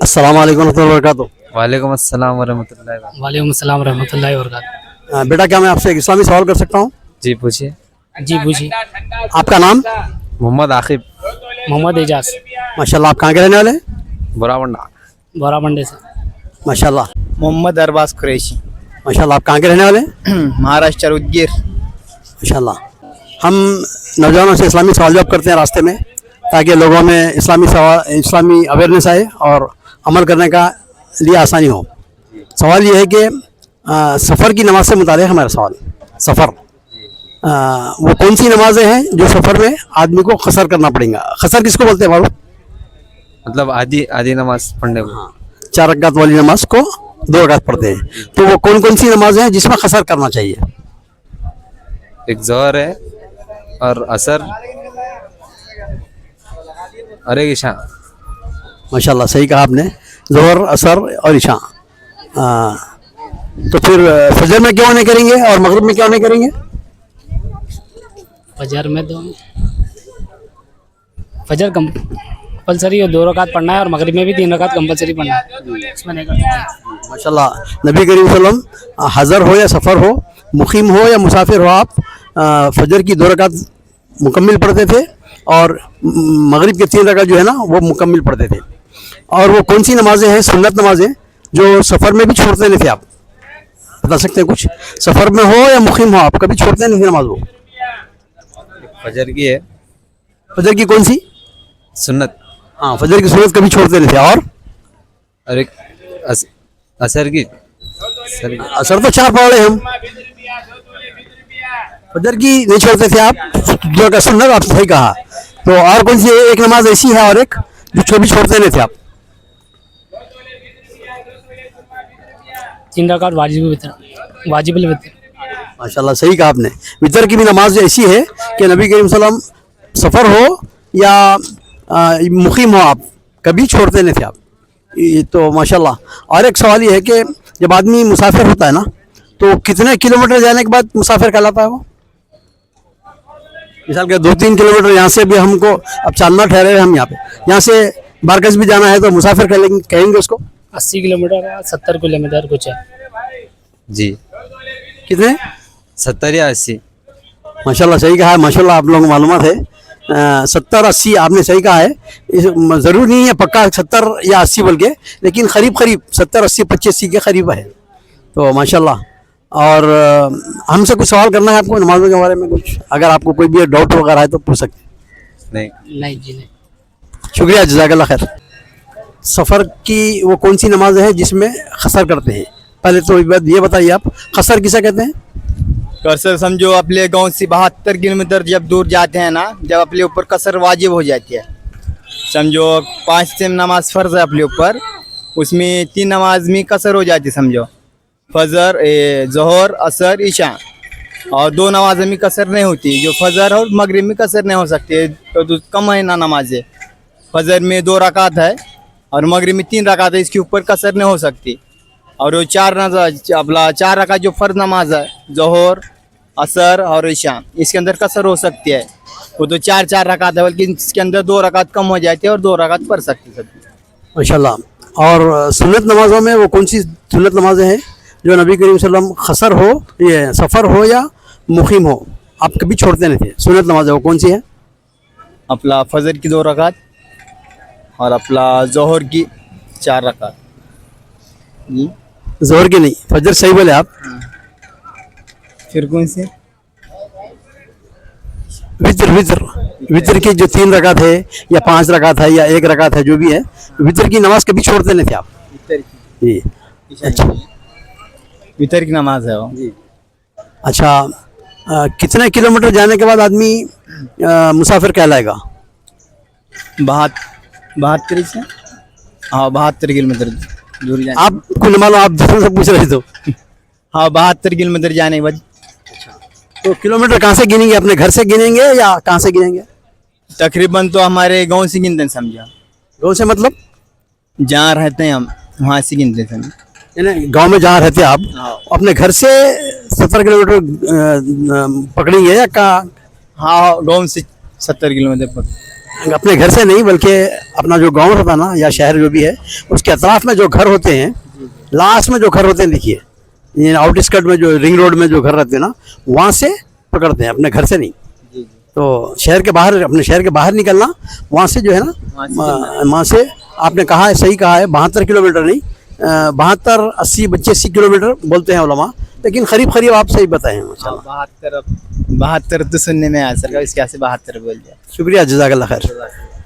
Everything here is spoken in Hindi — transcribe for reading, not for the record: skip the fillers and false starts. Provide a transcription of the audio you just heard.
अस्सलाम वालेकुम रहमतुल्लाहि व बरकातुहू। वालेकुम अस्सलाम वरहमतुल्लाहि वबरकातुहू। वालेकुम अस्सलाम रहमतुल्लाहि व बरकातुहू। बेटा क्या मैं आपसे एक इस्लामी सवाल कर सकता हूँ? जी पूछिए। जी पूछिए। आपका नाम? मोहम्मद आकिब, मोहम्मद एजाज, माशाल्लाह। आप कहाँ के रहने वाले हैं? बुरावंडा। बोराबंडे से। माशाल्लाह। मोहम्मद अरबाज कुरैशी, माशाल्लाह। आप कहाँ के रहने वाले हैं? महाराष्ट्र उदगीर। माशाल्लाह। हम नौजवानों से इस्लामी सवाल जवाब करते हैं रास्ते में, ताकि लोगों में इस्लामी अवेयरनेस आए और अमल करने का लिए आसानी हो। सवाल ये है कि सफ़र की नमाज से मुताल्लिक़ हमारा सवाल। सफ़र वो कौन सी नमाजें हैं जो सफ़र में आदमी को खसर करना पड़ेगा? खसर किसको बोलते हैं मालूम? मतलब आधी नमाज पढ़ने को। 4 रकात वाली नमाज को 2 रकात पढ़ते हैं, तो वो कौन कौन सी नमाजें हैं जिसमें खसर करना चाहिए? एक ज़ोहर है और असर और एक इशा। माशाल्लाह, सही कहा आपने। ज़ोहर, असर और इशा। तो फिर फजर में क्यों नहीं करेंगे और मगरिब में क्यों नहीं करेंगे? फजर में तो फजर कंपलसरी है, 2 रकात पढ़ना है, और मगरिब में भी 3 रकात कंपलसरी पढ़ना है। उसमें नहीं करना। माशाल्लाह। नबी करीम सल्लल्लाहु अलैहि वसल्लम हज़र हो या सफ़र हो, मुकीम हो या मुसाफिर हो, आप फजर की 2 रकात मुकम्मिल पढ़ते थे और मगरिब के 3 रकात जो है ना वो मुकम्मिल पढ़ते थे। और वो कौन सी नमाजें हैं, सुन्नत नमाजें, जो सफ़र में भी छोड़ते नहीं थे? आप बता सकते हैं कुछ? सफ़र में हो या मुकीम हो, आप कभी छोड़ते नहीं थे नमाज? वो फजर की है फजर की कौन सी? सुन्नत, हाँ, फजर की सूरत कभी छोड़ते नहीं थे। और एक असर की। असर तो 4 पढ़ रहे हम। फजर की नहीं छोड़ते थे आप, जो का सुन्नत आप सही कहा। तो और कौन सी एक नमाज ऐसी है और एक जो भी छोड़ते नहीं थे आप? 3 रकात वाजिब वितर। माशाल्लाह, सही कहा आपने। वितर की भी नमाज ऐसी है कि नबी करीम सल्लल्लाहु अलैहि वसल्लम सफ़र हो या मुकीम हो, आप कभी छोड़ते नहीं थे आप। ये तो माशाल्लाह। और एक सवाल ये है कि जब आदमी मुसाफिर होता है ना, तो कितने किलोमीटर जाने के बाद मुसाफिर कहलाता है वो? मिसाल के 2-3 किलोमीटर यहाँ से भी हमको, अब चांदना ठहरे हैं हम यहाँ पे, यहाँ से बारकस भी जाना है, तो मुसाफिर कहेंगे उसको? 80 किलोमीटर या 70 किलोमीटर कुछ है। जी। कितने? 70 या 80। माशाल्लाह, सही कहा है। माशाल्लाह, आप लोगों को मालूमात है। 70-80 आपने सही कहा है। ज़रूरी नहीं है पक्का 70 या 80 बोल के, लेकिन करीब 70-80 85 के करीब है। तो माशाल्लाह। और हमसे कुछ सवाल करना है आपको नमाज़ों के बारे में? कुछ अगर आपको कोई भी डाउट वगैरह है तो पूछ सकते हैं। नहीं जी, नहीं। शुक्रिया, जज़ाकल्लाह खैर। सफ़र की वो कौन सी नमाज़ है जिसमें खसर करते हैं? पहले तो ये बताइए आप, खसर किसे कहते हैं? कसर समझो अपने गांव से 72 किलोमीटर जब दूर जाते हैं ना, जब अपने ऊपर कसर वाजिब हो जाती है। समझो 5 टाइम नमाज फ़र्ज है अपने ऊपर, उसमें 3 नमाज में कसर हो जाती है। समझो फजर, ज़ोहर, असर, इशा, और 2 नमाज में कसर नहीं होती, जो फजर और मगरिब में कसर नहीं हो सकती। तो कम है ना नमाजें। फजर में 2 रकात है और मगरिब में 3 रकात है, इसके ऊपर कसर नहीं हो सकती। और वो 4 रकात जो फ़र्ज नमाज है, ज़ोहर, असर और इशा, इसके अंदर कसर हो सकती है। वो तो 4 रकात है, बल्कि इसके अंदर 2 रकात कम हो जाती है और 2 रकात पढ़ सकती है। माशाल्लाह। और सुन्नत नमाज़ों में वो कौन सी सुन्नत नमाजें हैं जो नबी करीम सल्लल्लाहु अलैहि वसल्लम खसर हो, ये सफ़र हो या मुकीम हो, आप कभी छोड़ते नहीं थे? सुन्नत नमाज़ें वो कौन सी है? अपना फजर की 2 रकात और अपना ज़ोहर की 4 रकात। जी, ज़ोहर की नहीं, फजर सही बोले आप। फिर कौन से? वितर की जो 3 रकात है या 5 रकात है या 1 रकात है, जो भी है, वितर की नमाज कभी छोड़ते नहीं थे आप? जी, अच्छा। वितर की नमाज है वो। जी, अच्छा। कितने किलोमीटर जाने के बाद आदमी मुसाफिर कहलाएगा? 72 से, हाँ 72 किलोमीटर दूर जाने। आपको न मालूम, आप दूसरों से पूछ रहे थे? हाँ 72 किलोमीटर जाने के बाद। तो किलोमीटर कहाँ से गिनेंगे? अपने घर से गिनेंगे या कहाँ से गिनेंगे? तकरीबन तो हमारे गांव से गिनते हैं। समझा? गाँव से मतलब जहाँ रहते हैं हम वहाँ से गिनते हैं। यानी गांव में जहाँ रहते हैं आप, अपने घर से 70 किलोमीटर पकड़ेंगे या कहाँ? हाँ गांव से 70 किलोमीटर पर। अपने घर से नहीं बल्कि अपना जो गांव होता ना या शहर जो भी है उसके अतराफ में जो घर होते हैं, लास्ट में जो घर होते हैं, देखिए ये आउटस्कर्ट में जो रिंग रोड में जो घर रहते हैं ना, वहाँ से पकड़ते हैं, अपने घर से नहीं। तो शहर के बाहर, अपने शहर के बाहर निकलना, वहाँ से जो है ना, वहाँ से आपने कहा है, सही कहा है, 72 किलोमीटर नहीं, 72, 80, 85 किलोमीटर बोलते हैं उलमा, लेकिन करीब करीब आप सही बताए हैं माशाल्लाह। 72 तो सुनने में आया सर, इसके से 72 बोल दिया। शुक्रिया, जज़ाकल्लाह खैर।